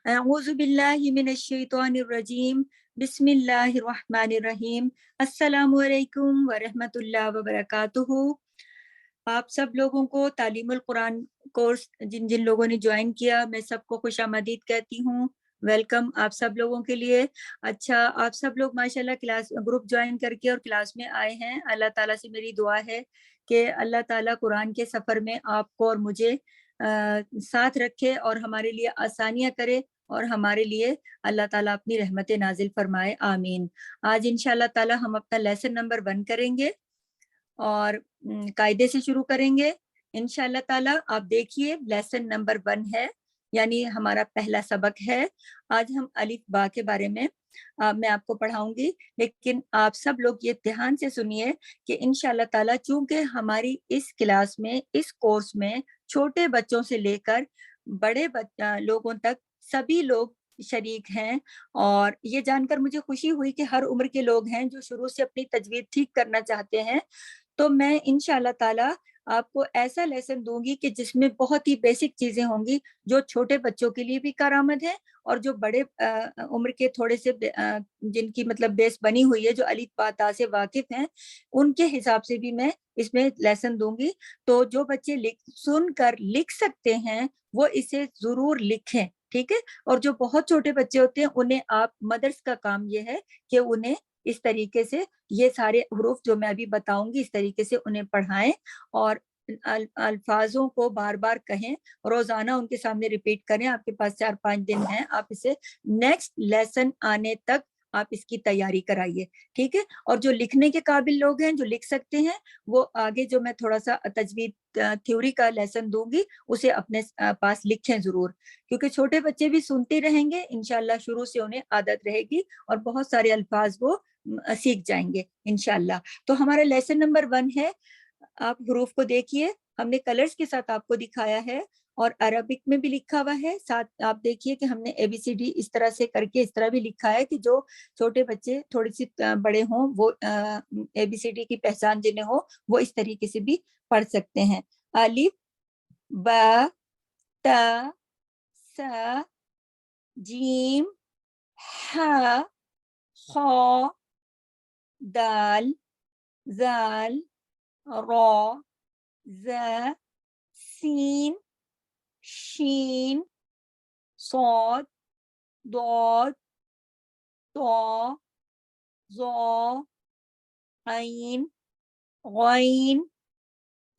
अऊज़ु बिल्लाहि मिनश शैतानिर रजीम बिस्मिल्लाहिर रहमानिर रहीम अस्सलामु अलैकुम व रहमतुल्लाहि व बरकातुहू। आप सब लोगों को तालीमुल कुरान कोर्स जिन जिन लोगों ने ज्वाइन किया, मैं सबको खुशामदीद कहती हूँ। वेलकम आप सब लोगों के लिए। अच्छा, आप सब लोग माशाल्लाह क्लास ग्रुप ज्वाइन करके और क्लास में आए हैं। अल्लाह ताला से मेरी दुआ है कि अल्लाह ताला कुरान के सफ़र में आपको और मुझे साथ रखे और हमारे लिए आसानियाँ करे और हमारे लिए अल्लाह ताला अपनी रहमतें नाजिल फरमाए, आमीन। आज इंशाल्लाह ताला हम अपना लेसन नंबर 1 करेंगे और कायदे से शुरू करेंगे इंशाल्लाह ताला। आप देखिए लेसन नंबर 1 है, यानी हमारा पहला सबक है। आज हम अलिफ बा के बारे में मैं आपको पढ़ाऊंगी, लेकिन आप सब लोग ये ध्यान से सुनिए कि इंशाल्लाह ताला चूंकि हमारी इस क्लास में, इस कोर्स में छोटे बच्चों से लेकर बड़े लोगों तक सभी लोग शरीक हैं, और ये जानकर मुझे खुशी हुई कि हर उम्र के लोग हैं जो शुरू से अपनी तजवीज़ ठीक करना चाहते हैं। तो मैं इंशाल्लाह ताला आपको ऐसा लेसन दूंगी कि जिसमें बहुत ही बेसिक चीजें होंगी जो छोटे बच्चों के लिए भी कारआमद है, और जो बड़े उम्र के थोड़े से जिनकी मतलब बेस बनी हुई है, जो अलिफ बा ता से वाकिफ हैं, उनके हिसाब से भी मैं इसमें लेसन दूंगी। तो जो बच्चे सुनकर लिख सकते हैं वो इसे जरूर लिखें, ठीक है। और जो बहुत छोटे बच्चे होते हैं उन्हें आप, मदर्स का काम ये है कि उन्हें इस तरीके से ये सारे हुरूफ जो मैं अभी बताऊंगी इस तरीके से उन्हें पढ़ाएं और अल्फाजों को बार बार कहें, रोजाना उनके सामने रिपीट करें। आपके पास 4-5 दिन हैं, आप इसे नेक्स्ट लेसन आने तक आप इसकी तैयारी कराइए, ठीक है। और जो लिखने के काबिल लोग हैं, जो लिख सकते हैं, वो आगे जो मैं थोड़ा सा तजवीद थ्योरी का लेसन दूंगी उसे अपने पास लिखें जरूर, क्योंकि छोटे बच्चे भी सुनते रहेंगे, इंशाल्लाह शुरू से उन्हें आदत रहेगी और बहुत सारे अल्फाज वो सीख जाएंगे इंशाल्लाह। तो हमारा लेसन नंबर 1 है। आप हरूफ को देखिए, हमने कलर्स के साथ आपको दिखाया है और अरबिक में भी लिखा हुआ है। साथ आप देखिए कि हमने ABCD इस तरह से करके इस तरह भी लिखा है कि जो छोटे बच्चे थोड़ी सी बड़े हों वो ABCD की पहचान जिन्हें हो वो इस तरीके से भी पढ़ सकते हैं। अलिफ बा ता सा जीम हा खा दाल जाल रा ज़ा सीन शीन सौद दौद तौ ज़ौ ऐन गैन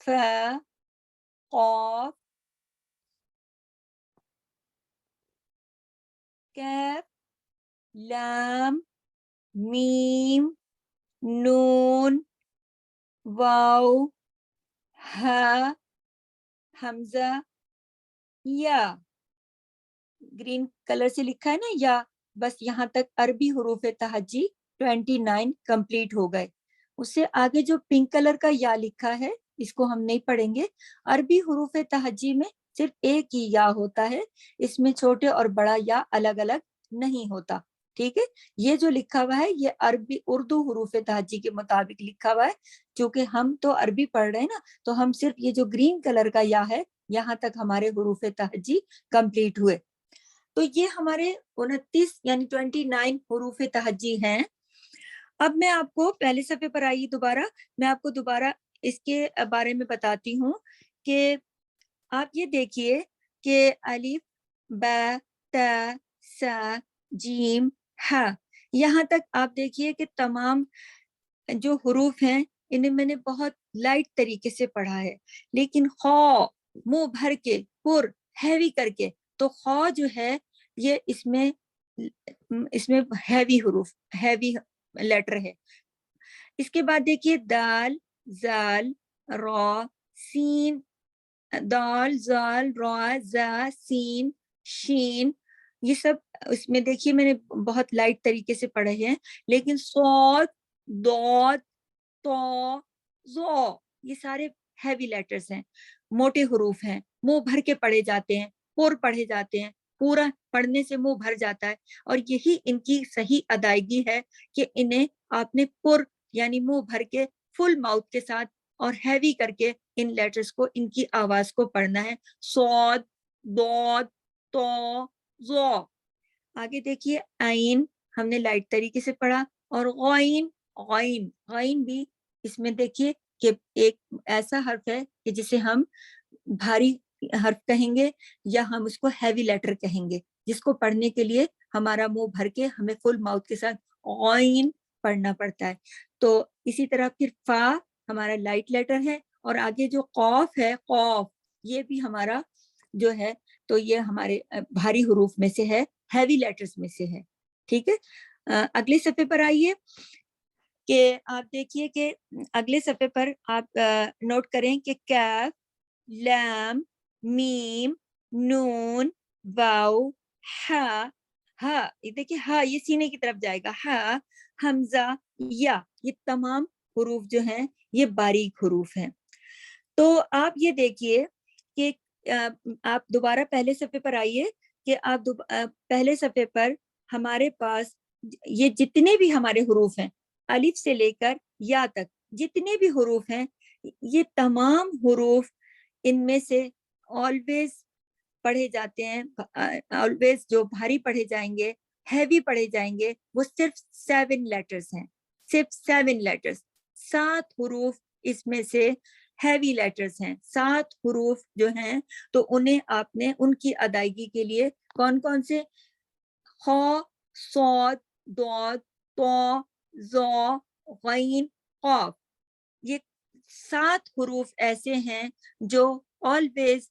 फा क़ाफ काफ लाम मीम नून वाव हा हमजा या। ग्रीन कलर से लिखा है ना या, बस यहाँ तक अरबी हुरूफ तहज्जी 29 कंप्लीट हो गए। उससे आगे जो पिंक कलर का या लिखा है इसको हम नहीं पढ़ेंगे। अरबी हुरूफ तहज्जी में सिर्फ एक ही या होता है, इसमें छोटे और बड़ा या अलग अलग नहीं होता, ठीक है। ये जो लिखा हुआ है ये अरबी उर्दू हुरूफ तहज्जी के मुताबिक लिखा हुआ है। क्योंकि हम तो अरबी पढ़ रहे हैं ना, तो हम सिर्फ ये जो ग्रीन कलर का या है यहाँ तक हमारे हुरूफ तहज्जी कंप्लीट हुए। तो ये हमारे 29 यानी 29 हुरूफ तहज्जी हैं। अब मैं आपको पहले सफे पर आई दोबारा, मैं आपको दोबारा इसके बारे में बताती हूँ कि आप ये देखिए कि अलिफ बा ता सा जीम हा, यहाँ तक आप देखिए कि तमाम जो हुरूफ हैं इन्हें मैंने बहुत लाइट तरीके से पढ़ा है, लेकिन खौ मुंह भर के पुर हैवी करके, तो खौ जो है ये इसमें इसमें हैवी हुरूफ, हैवी लेटर है। इसके बाद देखिए दाल जाल रॉ सीन, दाल जाल रॉ जा सीन शीन, ये सब इसमें देखिए मैंने बहुत लाइट तरीके से पढ़े हैं। लेकिन सौद दौद तो जो ये सारे हैवी लेटर्स हैं, मोटे हुरूफ हैं, मुंह भर के पढ़े जाते हैं, पुर पढ़े जाते हैं, पूरा पढ़ने से मुंह भर जाता है। और यही इनकी सही अदायगी है कि इन्हें आपने पुर यानी मुंह भर के फुल माउथ के साथ और हैवी करके इन लेटर्स को, इनकी आवाज को पढ़ना है। सौद दौद तो ज़ो। आगे देखिए आइन हमने लाइट तरीके से पढ़ा, और गॉइन, गॉइन गॉइन भी इसमें देखिए कि एक ऐसा हर्फ है कि जिसे हम भारी हर्फ कहेंगे या हम उसको हैवी लेटर कहेंगे, जिसको पढ़ने के लिए हमारा मुंह भर के हमें फुल माउथ के साथ गॉइन पढ़ना पड़ता है। तो इसी तरह फिर फा हमारा लाइट लेटर है, और आगे जो कॉफ है, कॉफ, ये भी हमारा जो है, तो ये हमारे भारी हुरूफ में से है, हैवी लेटर्स में से है। ठीक है, अगले सफ़े पर आइए कि आप देखिए कि अगले सफ़े पर आप नोट करें कि कैफ, लैम, मीम, नून, वाव, हा, हा, ये देखिए हा ये सीने की तरफ जाएगा, हा, हमजा, या, ये तमाम हुरूफ जो हैं ये बारीक हुरूफ हैं। तो आप ये देखिए कि आप दोबारा पहले सफ़े पर आइए कि आप पहले सफ़े पर हमारे पास ये जितने भी हमारे हुरूफ हैं, अलिफ से लेकर या तक जितने भी हुरूफ हैं, ये तमाम हुरूफ इनमें से ऑलवेज पढ़े जाते हैं, ऑलवेज जो भारी पढ़े जाएंगे, हैवी पढ़े जाएंगे, वो सिर्फ 7 लेटर्स हैं, सिर्फ 7 लेटर्स। 7 हुरूफ इसमें से हैवी लेटर्स हैं। 7 हुरूफ जो हैं तो उन्हें आपने उनकी अदायगी के लिए कौन कौन से, खा, सौद, दौद, तो, जौ, गैन, कॉफ, ये 7 हुरूफ ऐसे हैं जो ऑलवेज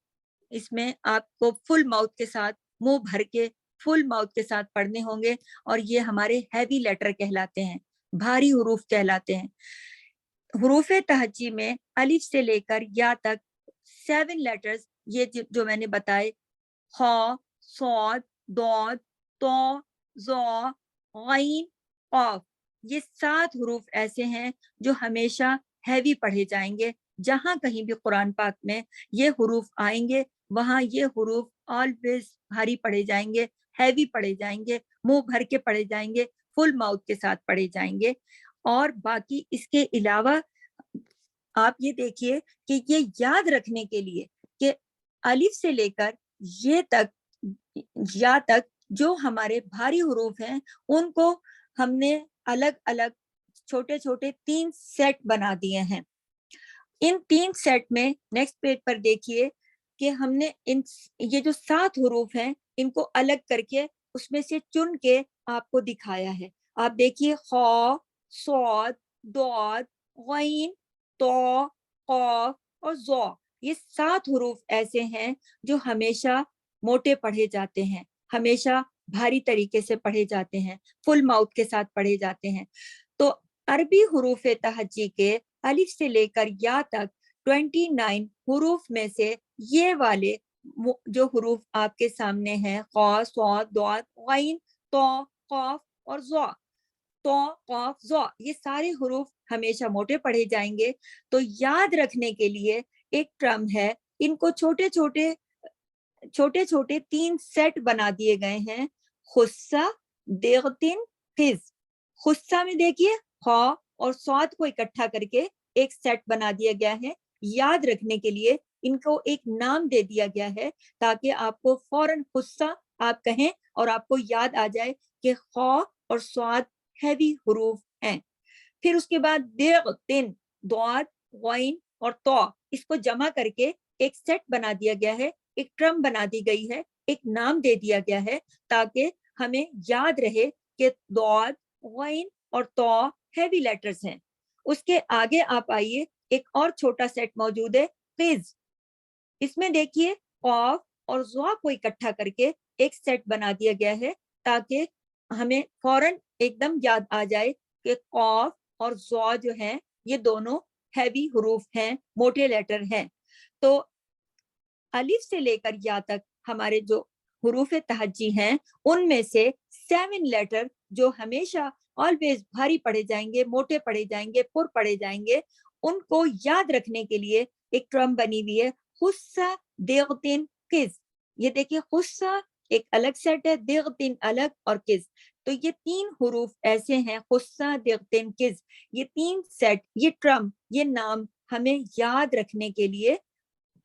इसमें आपको फुल माउथ के साथ, मुंह भर के फुल माउथ के साथ पढ़ने होंगे, और ये हमारे हैवी लेटर कहलाते हैं, भारी हुरूफ कहलाते हैं। हुरूफ तहज्जी में अलिफ से लेकर या तक 7 लेटर्स, ये जो मैंने बताए, खा, सौद, दौद, तो, जौ, गैन, कॉफ, ये 7 हुरूफ ऐसे हैं जो हमेशा हैवी पढ़े जाएंगे। जहां कहीं भी कुरान पाक में ये हुरूफ आएंगे, वहां ये हुरूफ ऑलवेज भारी पढ़े जाएंगे, हैवी पढ़े जाएंगे, मुंह भर के पढ़े जाएंगे, फुल माउथ के साथ पढ़े जाएंगे। और बाकी इसके अलावा आप ये देखिए कि ये याद रखने के लिए कि अलिफ से लेकर ये तक, या तक जो हमारे भारी हुरूफ हैं, उनको हमने अलग अलग छोटे छोटे 3 सेट बना दिए हैं। इन 3 सेट में नेक्स्ट पेज पर देखिए कि हमने इन ये जो 7 हुरूफ हैं, इनको अलग करके उसमें से चुन के आपको दिखाया है। आप देखिए खा, सौद, दौद, गैन, तो, कॉफ और जौ, ये 7 हुरूफ ऐसे हैं जो हमेशा मोटे पढ़े जाते हैं, हमेशा भारी तरीके से पढ़े जाते हैं, फुल माउथ के साथ पढ़े जाते हैं। तो अरबी हुरूफ तहज्जी के अलिफ से लेकर या तक 29 हुरूफ में से ये वाले जो हुरूफ आपके सामने हैं, क़ा, सौद, दौद, गैन, तो, क़ाफ और ज़ा, तो, क़ाफ, ज़ा, ये सारे हुरूफ हमेशा मोटे पढ़े जाएंगे। तो याद रखने के लिए एक क्रम है, इनको छोटे छोटे 3 सेट बना दिए गए हैं। खुस्सा, देगतिन, खिज। खुस्सा में देखिए खा और सौद को इकट्ठा करके एक सेट बना दिया गया है। याद रखने के लिए इनको एक नाम दे दिया गया है, ताकि आपको फौरन खुस्सा आप कहें और आपको याद आ जाए कि खा और सौद हैवी हुरूफ हैं। फिर उसके बाद देग, तिन, दौद, गैन और तो, इसको जमा करके एक सेट बना दिया गया है, एक ट्रम बना दी गई है, एक नाम दे दिया गया है, ताकि हमें याद रहे कि दौद, गैन और तो हैवी लेटर्स हैं। उसके आगे आप आइए, एक और छोटा सेट मौजूद है, किज। इसमें देखिए कॉफ और ज़ा को इकट्ठा करके एक सेट बना दिया गया है, ताकि हमें फौरन एकदम याद आ जाए कि कॉफ और ज़ा जो हैं ये दोनों हैवी हुरूफ हैं, मोटे लेटर हैं। तो अलिफ से लेकर या तक हमारे जो हुरूफ तहज्जी हैं, उनमें से 7 लेटर जो हमेशा ऑलवेज भारी पढ़े जाएंगे, मोटे पढ़े जाएंगे, पुर पढ़े जाएंगे, उनको याद रखने के लिए एक ट्रम बनी हुई है, खुस्सा, देगतिन, किज। ये देखिए खुस्सा एक अलग सेट है, देगतिन अलग और किज। तो ये 3 हुरूफ ऐसे हैं, खुस्सा, देगतिन, किज, ये 3 सेट, ये ट्रम, ये नाम हमें याद रखने के लिए,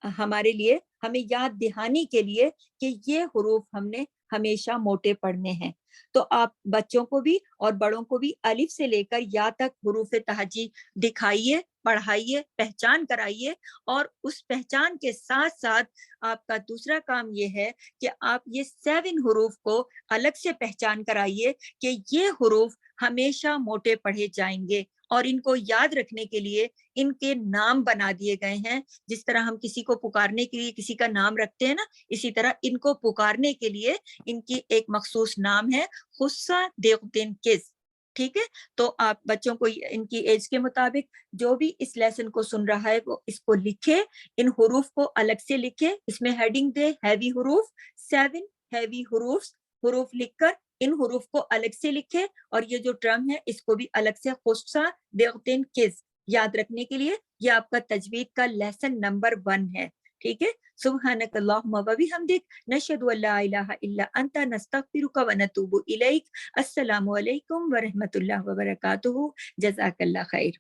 हमारे लिए, हमें याद दहानी के लिए कि ये हुरूफ हमने ہمیشہ موٹے پڑھنے ہیں۔ تو آپ بچوں کو بھی اور بڑوں کو بھی الف سے لے کر یا تک حروف تہجی دکھائیے، پڑھائیے، پہچان کرائیے، اور اس پہچان کے ساتھ ساتھ آپ کا دوسرا کام یہ ہے کہ آپ یہ 7 حروف کو الگ سے پہچان کرائیے کہ یہ حروف ہمیشہ موٹے پڑھے جائیں گے، اور ان کو یاد رکھنے کے لیے ان کے نام بنا دیے گئے ہیں۔ جس طرح ہم کسی کو پکارنے کے لیے کسی کا نام رکھتے ہیں نا، اسی طرح ان کو پکارنے کے لیے ان کی ایک مخصوص نام ہے، خصہ دیغدن کز۔ ٹھیک ہے، تو آپ بچوں کو ان کی ایج کے مطابق جو بھی اس لیسن کو سن رہا ہے وہ اس کو لکھے، ان حروف کو الگ سے لکھے، اس میں ہیڈنگ دے ہیوی حروف، 7 ہیوی حروف لکھ کر ان حروف کو الگ سے لکھے، اور یہ جو ٹرم ہے اس کو بھی الگ سے خصہ دیغدن کز یاد رکھنے کے لیے۔ یہ آپ کا تجوید کا لیسن نمبر 1 ہے۔ ٹھیک ہے، سبحانک اللہم و بحمدک، نشہد ان لا الہ الا انت، نستغفرک و نتوب الیک۔ السلام علیکم ورحمۃ اللہ وبرکاتہ۔ جزاک اللہ خیر۔